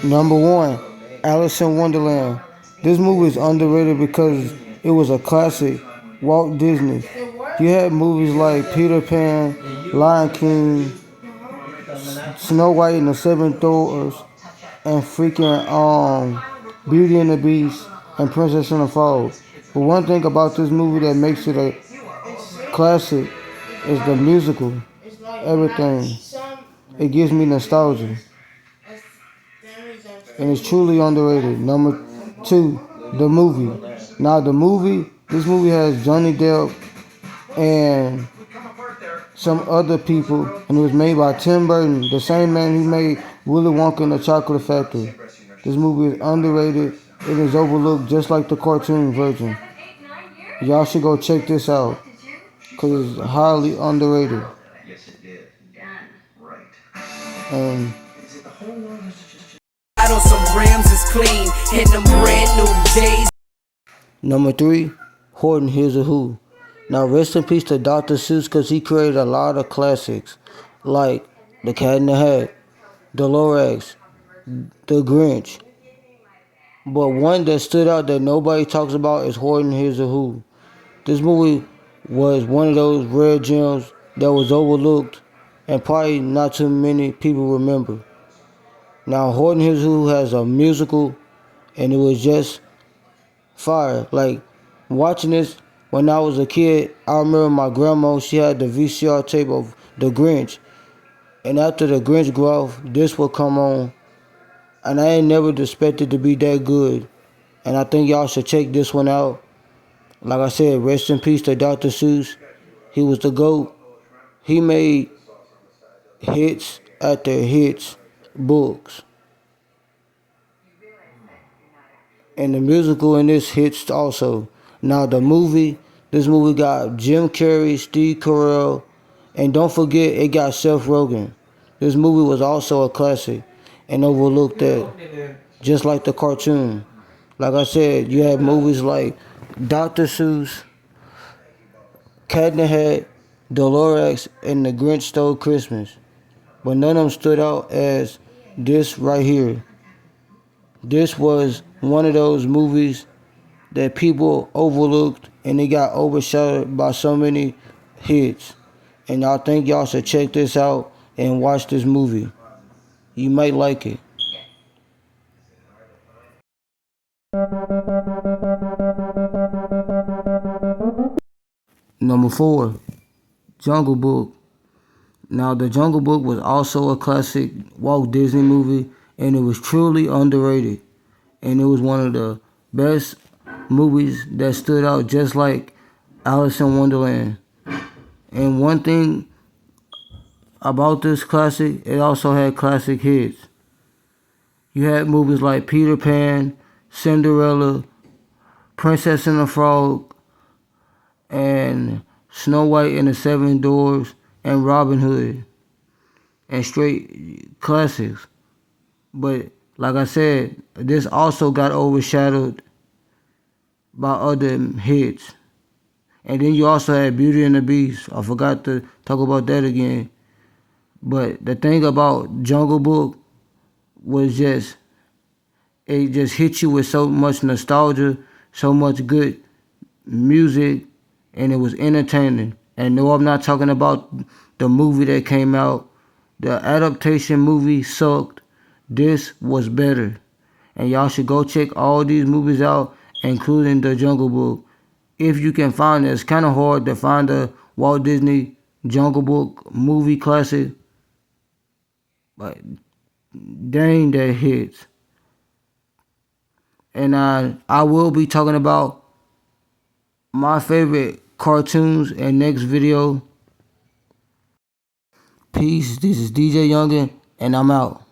Number one, Alice in Wonderland. This movie is underrated because it was a classic. Walt Disney. You had movies like Peter Pan, Lion King, Snow White and the Seven Dwarfs, and freaking Beauty and the Beast and Princess and the Frog. But one thing about this movie that makes it a classic is the musical. Everything. It gives me nostalgia. And it's truly underrated. Number two, the movie. Now this movie has Johnny Depp and some other people, and it was made by Tim Burton, the same man who made Willy Wonka and the Chocolate Factory. This movie is underrated. It is overlooked just like the cartoon version. Y'all should go check this out because it's highly underrated. And on some rims is clean in them brand new days. Number three, Horton Hears a Who. Now rest in peace to Dr. Seuss because he created a lot of classics like The Cat in the Hat, The Lorax, The Grinch. But one that stood out that nobody talks about is Horton Hears a Who. This movie was one of those rare gems that was overlooked and probably not too many people remember. Now Horton Hears a Who has a musical and it was just fire. Like watching this when I was a kid, I remember my grandma, she had the VCR tape of The Grinch. And after The Grinch grew off, this would come on. And I ain't never expected to be that good. And I think y'all should check this one out. Like I said, rest in peace to Dr. Seuss. He was the GOAT. He made hits after hits, books. And the musical in this hits also. Now this movie got Jim Carrey, Steve Carell, and don't forget it got Seth Rogen. This movie was also a classic and overlooked that, just like the cartoon. Like I said, you have movies like Dr. Seuss, Cat in the Hat, The Lorax, and The Grinch Stole Christmas. But none of them stood out as this right here. This was one of those movies that people overlooked and it got overshadowed by so many hits. And I think y'all should check this out and watch this movie. You might like it. Number four, Jungle Book. Now, The Jungle Book was also a classic Walt Disney movie, and it was truly underrated. And it was one of the best movies that stood out, just like Alice in Wonderland. And one thing about this classic, it also had classic hits. You had movies like Peter Pan, Cinderella, Princess and the Frog, and Snow White and the Seven Dwarfs, and Robin Hood, and straight classics. But like I said, this also got overshadowed by other hits. And then you also had Beauty and the Beast. I forgot to talk about that again. But the thing about Jungle Book was it just hit you with so much nostalgia, so much good music, and it was entertaining. And no, I'm not talking about the movie that came out. The adaptation movie sucked. This was better. And y'all should go check all these movies out, including The Jungle Book. If you can find it, it's kind of hard to find a Walt Disney Jungle Book movie classic. But dang, that hits. And I will be talking about my favorite cartoons in next video. Peace. This is DJ Youngin, and I'm out.